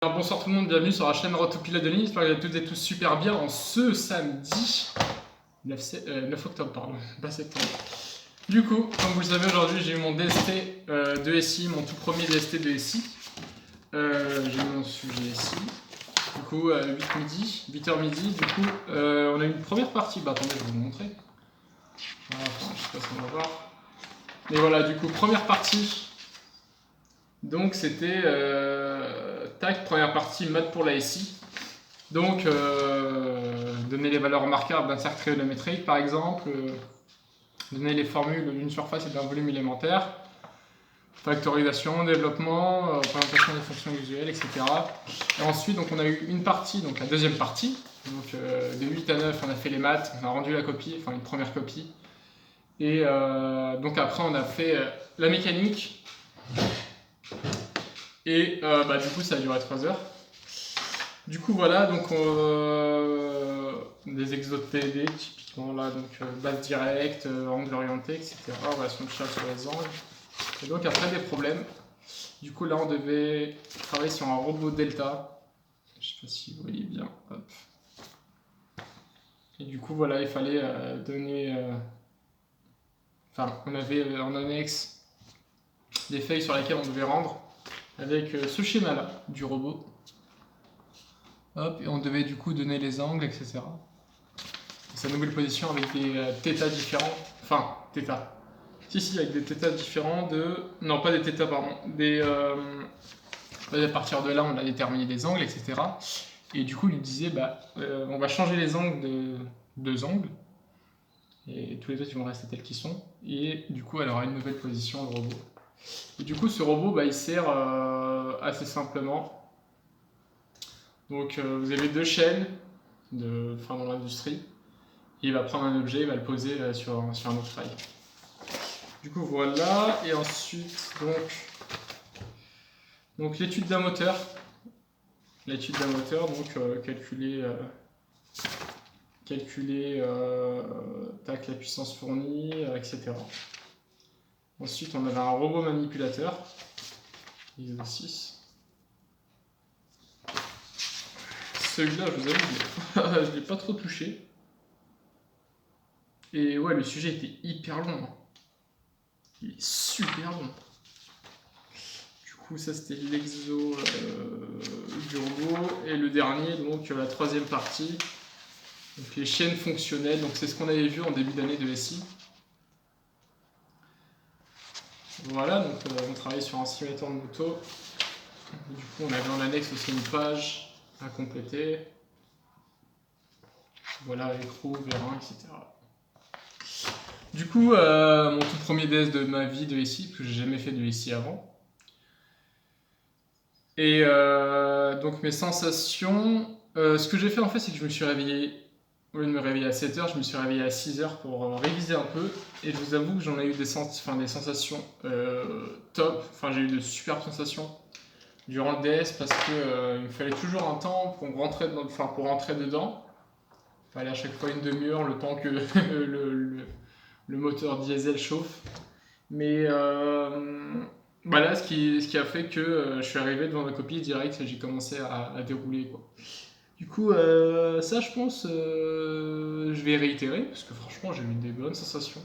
Bonsoir tout le monde, bienvenue sur la chaîne Road to Pilote de ligne. J'espère que vous allez toutes et tous super bien en ce samedi 9 octobre, pardon, pas septembre. Du coup, comme vous le savez, aujourd'hui j'ai eu mon DST de SI, mon tout premier DST de SI. J'ai eu mon sujet SI. Du coup, 8h midi, du coup, on a eu une première partie. Bah attendez, je vais vous montrer. Voilà, enfin, je sais pas si on va voir. Mais voilà, du coup, première partie. Donc c'était tac, première partie maths pour la SI. Donc donner les valeurs remarquables d'un cercle trigonométrique par exemple, donner les formules d'une surface et d'un volume élémentaire, factorisation, développement, représentation des fonctions visuelles, etc. Et ensuite donc on a eu une partie, donc la deuxième partie, donc de 8 à 9 on a fait les maths, on a rendu la copie, enfin une première copie. Et donc après on a fait la mécanique. Et du coup ça a duré 3 heures. Du coup voilà, donc des exos de TD typiquement là, donc base directe, angle orienté, etc. Relation de charge sur les angles. Et donc après des problèmes. Du coup là on devait travailler sur un robot delta. Je sais pas si vous voyez bien. Hop. Et du coup voilà, il fallait donner. Enfin, on avait en annexe des feuilles sur lesquelles on devait rendre avec ce schéma là du robot. Hop, et on devait du coup donner les angles, etc. Et sa nouvelle position avec des θ différents. Enfin, θ. Si, avec des θ différents de. Non, pas des θ, pardon. À partir de là, on a déterminé des angles, etc. Et du coup, il nous disait on va changer les angles de deux angles. Et tous les autres, ils vont rester tels qu'ils sont. Et du coup, elle aura une nouvelle position, le robot. Et du coup, ce robot, il sert assez simplement. Donc vous avez deux chaînes dans l'industrie. Il va prendre un objet, il va le poser sur un autre rail. Du coup voilà, et ensuite donc l'étude d'un moteur. L'étude d'un moteur, donc calculer la puissance fournie, etc. Ensuite on avait un robot manipulateur, ISO 6. Celui-là, je vous avoue, je l'ai pas trop touché. Et ouais, le sujet était hyper long. Il est super long. Du coup, ça c'était l'exo du robot. Et le dernier, donc la troisième partie, donc les chaînes fonctionnelles. Donc c'est ce qu'on avait vu en début d'année de SI. Voilà, donc on travaille sur un simulateur de moto. Du coup, on avait en annexe aussi une page à compléter. Voilà, avec roue, vérin, etc. Du coup, mon tout premier DS de ma vie de SI, parce que j'ai jamais fait de SI avant. Et donc mes sensations, ce que j'ai fait en fait, c'est que je me suis réveillé, au lieu de me réveiller à 7h, je me suis réveillé à 6h pour réviser un peu. Et je vous avoue que j'en ai eu des sensations top, enfin j'ai eu de superbes sensations durant le DS parce que il me fallait toujours un temps pour rentrer dedans. Il fallait à chaque fois une demi-heure, le temps que le moteur diesel chauffe. Mais là, ce qui a fait que je suis arrivé devant ma copie direct et j'ai commencé à dérouler, quoi. Du coup, ça, je pense, je vais réitérer parce que franchement, j'ai eu des bonnes sensations.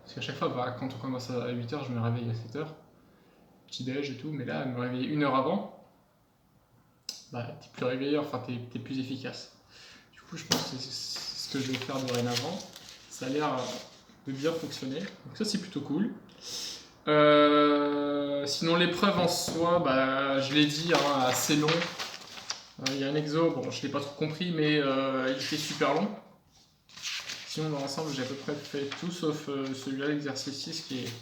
Parce qu'à chaque fois, quand on commence à 8h, je me réveille à 7h, petit déj et tout, mais là, me réveiller une heure avant, t'es plus réveillé, enfin, t'es plus efficace. Du coup, je pense que c'est ce que je vais faire dorénavant. Ça a l'air de bien fonctionner, donc ça, c'est plutôt cool. Sinon l'épreuve en soi, je l'ai dit, assez long. Il y a un exo, bon je l'ai pas trop compris, mais il était super long. Sinon dans l'ensemble j'ai à peu près fait tout sauf celui-là, l'exercice 6 qui est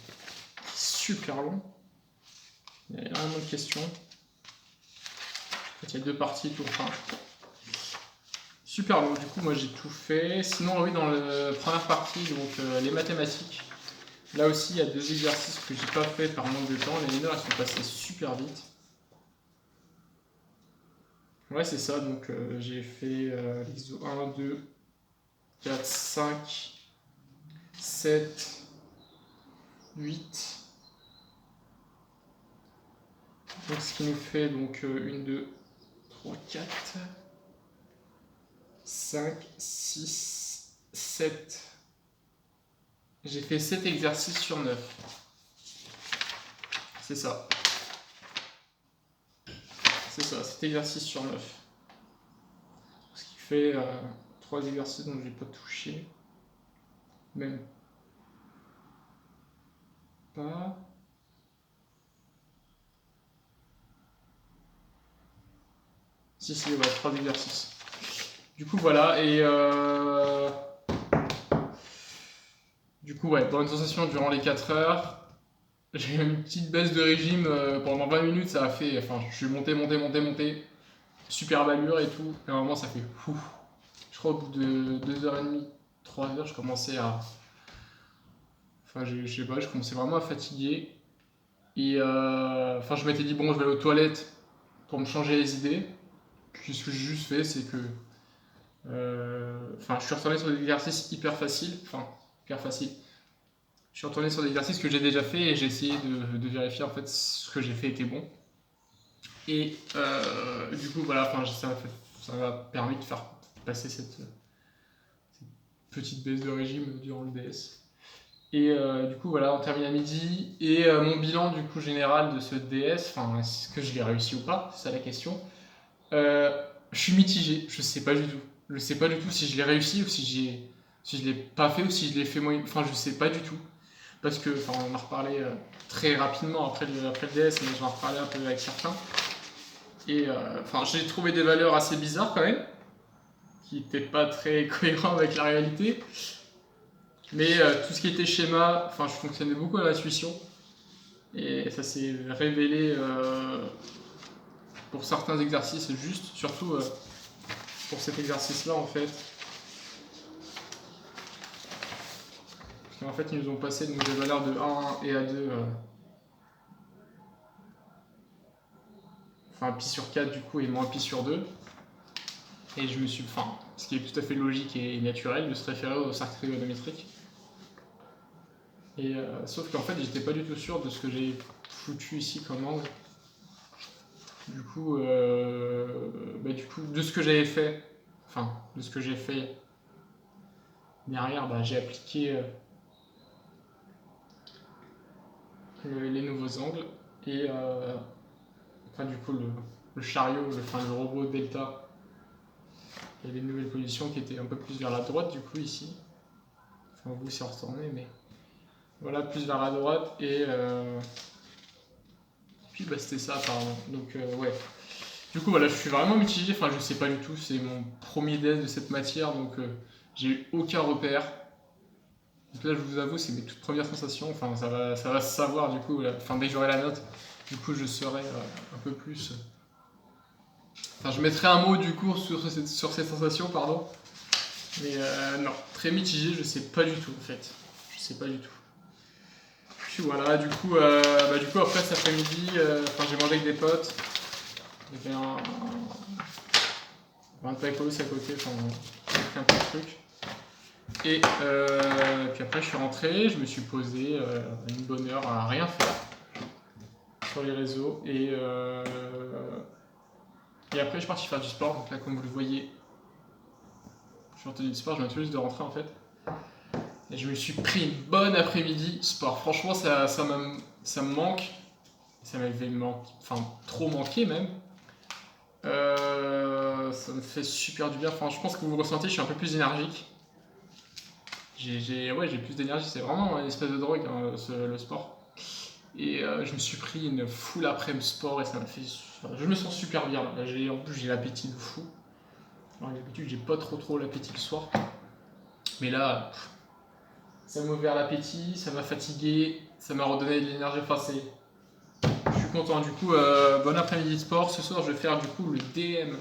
super long. Il y a énormément de questions. En fait, il y a deux parties tout enfin. Super long, du coup moi j'ai tout fait. Sinon oui, dans la première partie, donc les mathématiques. Là aussi, il y a deux exercices que j'ai pas fait par manque de temps. Les mineurs, elles sont passées super vite. Ouais, c'est ça. Donc, j'ai fait l'ISO 1, 2, 4, 5, 7, 8. Donc, ce qui nous fait donc 1, 2, 3, 4, 5, 6, 7. J'ai fait 7 exercices sur 9. C'est ça. C'est ça, 7 exercices sur 9. Ce qui fait 3 exercices dont je n'ai pas touché. Même pas. Si, ouais, 3 exercices. Du coup, voilà, et du coup, ouais, bonne sensation durant les 4 heures. J'ai eu une petite baisse de régime pendant 20 minutes, ça a fait. Enfin, je suis monté. Superbe allure et tout. Et à un moment, ça fait fou. Je crois au bout de 2h30, 3h, je commençais à. Enfin, je sais pas, je commençais vraiment à fatiguer. Et enfin, je m'étais dit, bon, je vais aller aux toilettes pour me changer les idées. Puis ce que j'ai juste fait, c'est que. Enfin, je suis retourné sur des exercices hyper faciles. Enfin, hyper faciles. Je suis retourné sur des exercices que j'ai déjà fait et j'ai essayé de vérifier en fait ce que j'ai fait était bon. Et du coup, voilà, enfin, ça m'a permis de faire passer cette petite baisse de régime durant le DS. Et du coup, voilà, on termine à midi. Et mon bilan du coup général de ce DS, enfin, est-ce que je l'ai réussi ou pas? C'est ça la question. Je suis mitigé, je sais pas du tout. Je sais pas du tout si je l'ai réussi ou si je l'ai pas fait ou si je l'ai fait moyen. Enfin, je sais pas du tout. Parce que, enfin, on en a reparlé très rapidement après le DS, mais j'en ai reparlé un peu avec certains. Et enfin, j'ai trouvé des valeurs assez bizarres quand même, qui n'étaient pas très cohérentes avec la réalité. Mais tout ce qui était schéma, enfin, je fonctionnais beaucoup à l'intuition. Et ça s'est révélé pour certains exercices juste, surtout pour cet exercice-là en fait. En fait, ils nous ont passé de nouvelles valeurs de A1 et A2. Enfin, pi sur 4 du coup et moins pi sur 2. Et je me suis. Enfin, ce qui est tout à fait logique et naturel de se référer au cercle trigonométrique. Et sauf qu'en fait, j'étais pas du tout sûr de ce que j'ai foutu ici comme angle. Du coup, de ce que j'avais fait, enfin, de ce que j'ai fait derrière, j'ai appliqué les nouveaux angles et enfin, du coup, le chariot, le robot delta, il y avait une nouvelle position qui était un peu plus vers la droite, du coup, ici. Enfin, vous, c'est retourné, mais voilà, plus vers la droite et puis c'était ça, apparemment. Donc, ouais. Du coup, voilà, je suis vraiment mitigé. Enfin, je sais pas du tout. C'est mon premier DS de cette matière, donc j'ai eu aucun repère. Donc là, je vous avoue, c'est mes toutes premières sensations. Enfin, ça va se savoir du coup. Enfin, dès que j'aurai la note, du coup, je saurai un peu plus. Enfin, je mettrai un mot du coup sur ces sensations, pardon. Mais non, très mitigé. Je sais pas du tout en fait. Je sais pas du tout. Puis voilà, du coup après cet après-midi, j'ai mangé avec des potes. Il y avait un tacos à côté, enfin, j'ai fait un peu de trucs. Et puis après, je suis rentré, je me suis posé une bonne heure à rien faire sur les réseaux. Et après, je suis parti faire du sport. Donc là, comme vous le voyez, je suis retourné du sport, je viens tout juste de rentrer en fait. Et je me suis pris une bonne après-midi sport. Franchement, ça me manque. Ça m'avait trop manqué même. Ça me fait super du bien. Enfin, je pense que vous le ressentez, je suis un peu plus énergique. J'ai plus d'énergie, c'est vraiment une espèce de drogue, hein, le sport. Et je me suis pris une full après-midi sport et ça m'a fait. Je me sens super bien. Là, en plus, j'ai l'appétit de fou. Alors, d'habitude, j'ai pas trop l'appétit le soir. Mais là, ça m'a ouvert l'appétit, ça m'a fatigué, ça m'a redonné de l'énergie. Enfin, je suis content. Du coup, bon après-midi de sport. Ce soir, je vais faire du coup le DM.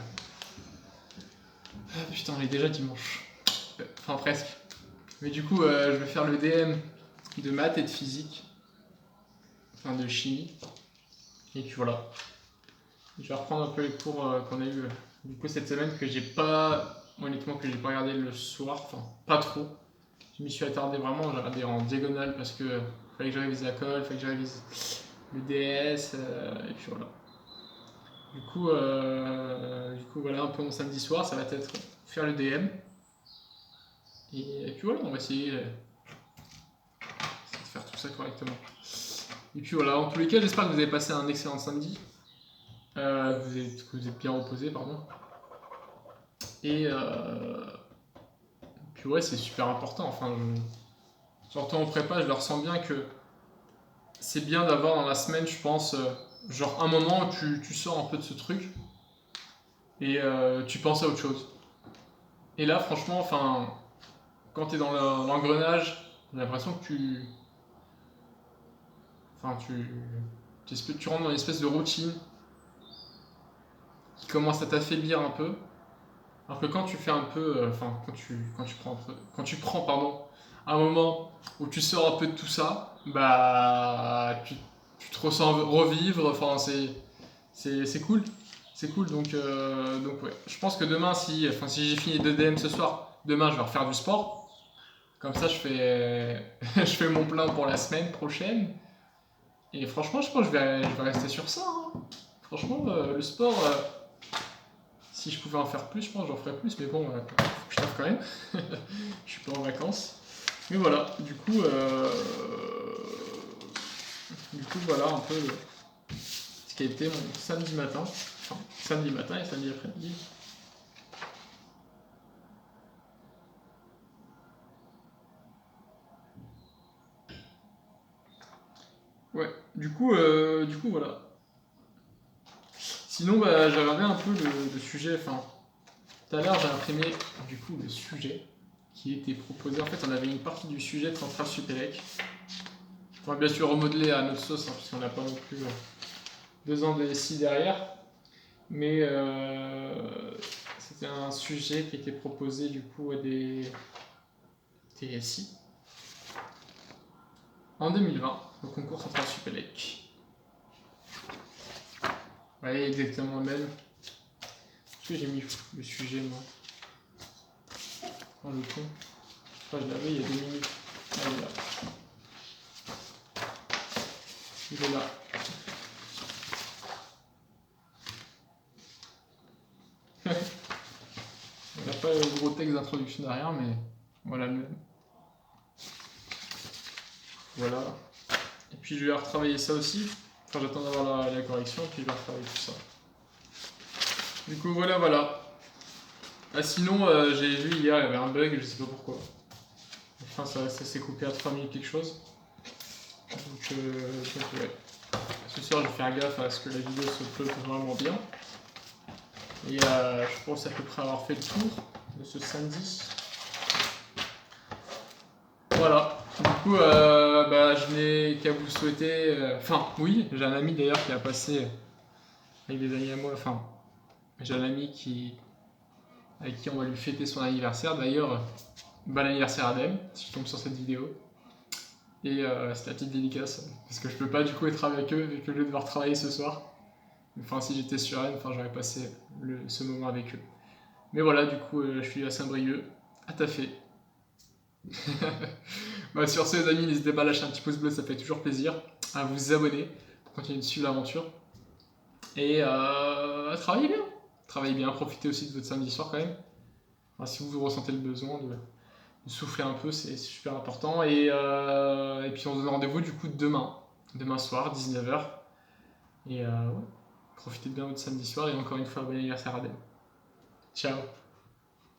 Ah, putain, on est déjà dimanche. Enfin, presque. Mais du coup, je vais faire le DM de maths et de physique. Enfin, de chimie. Et puis voilà. Je vais reprendre un peu les cours qu'on a eu du coup cette semaine que j'ai pas regardé le soir, enfin pas trop. Je m'y suis attardé vraiment, j'ai regardé en diagonale parce que fallait que je révise la colle, fallait que je révise le DS et puis voilà. Du voilà un peu mon samedi soir, ça va être faire le DM. Et puis voilà, on va essayer de faire tout ça correctement. Et puis voilà, en tous les cas, j'espère que vous avez passé un excellent samedi. Que vous êtes bien reposé, pardon. Et puis ouais, c'est super important. Enfin, surtout en prépa, je le ressens bien que c'est bien d'avoir dans la semaine, je pense, genre un moment où tu sors un peu de ce truc et tu penses à autre chose. Et là, franchement, enfin, quand tu es dans l'engrenage, j'ai l'impression que enfin, tu rentres dans une espèce de routine qui commence à t'affaiblir un peu. Alors que quand tu fais un peu, enfin, quand tu prends, pardon, un moment où tu sors un peu de tout ça, bah, tu te ressens revivre. Enfin, c'est cool, c'est cool. Donc ouais. Je pense que demain, si j'ai fini 2 DM ce soir, demain je vais refaire du sport. Comme ça, je fais, je fais mon plein pour la semaine prochaine. Et franchement, je pense que je vais rester sur ça, hein. Franchement, le sport, si je pouvais en faire plus, je pense que j'en ferais plus. Mais bon, faut que je taffe quand même. Je suis pas en vacances. Mais voilà, du coup, voilà un peu ce qui a été mon samedi matin. Enfin, samedi matin et samedi après-midi. Ouais, du coup, voilà. Sinon, bah, j'ai regardé un peu le sujet. Enfin, tout à l'heure, j'ai imprimé du coup le sujet qui était proposé. En fait, on avait une partie du sujet de Central Supélec. On va bien sûr remodeler à notre sauce, hein, puisqu'on n'a pas non plus 2 ans de SI derrière. Mais c'était un sujet qui était proposé du coup à des TSI en 2020 au concours Central Supélec. Ouais, exactement le même. Est-ce que j'ai mis le sujet moi dans le con? Je l'avais il y a 2 minutes. Ah, il est là. Il est là. On n'a pas le gros texte d'introduction derrière, mais voilà le même. Voilà. Et puis je vais retravailler ça aussi. Enfin, j'attends d'avoir la correction, puis je vais retravailler tout ça. Du coup, voilà. Ah, sinon, j'ai vu hier, il y avait un bug, je sais pas pourquoi. Enfin, ça s'est coupé à 3 minutes quelque chose. Donc ouais. Ce soir, je vais faire gaffe à ce que la vidéo se upload vraiment bien. Et je pense à peu près avoir fait le tour de ce samedi. Voilà. Du coup, je n'ai qu'à vous souhaiter. Enfin, oui, j'ai un ami d'ailleurs qui a passé avec des amis à moi. Enfin, j'ai un ami avec qui on va lui fêter son anniversaire. D'ailleurs, bon anniversaire Adem, si je tombe sur cette vidéo. Et c'est la petite dédicace, parce que je peux pas du coup être avec eux, vu que je vais devoir travailler ce soir. Enfin, si j'étais sur Rennes, j'aurais passé ce moment avec eux. Mais voilà, du coup, je suis à Saint-Brieuc, à taffer. Sur ce, les amis, n'hésitez pas à lâcher un petit pouce bleu, ça fait toujours plaisir. À vous abonner pour continuer de suivre l'aventure. Et travaillez bien. Travaillez bien, profitez aussi de votre samedi soir quand même. Enfin, si vous ressentez le besoin de souffler un peu, c'est super important. Et puis on se donne rendez-vous du coup demain soir, 19h. Et ouais, profitez bien de votre samedi soir et encore une fois, bon anniversaire à Adem. Ciao.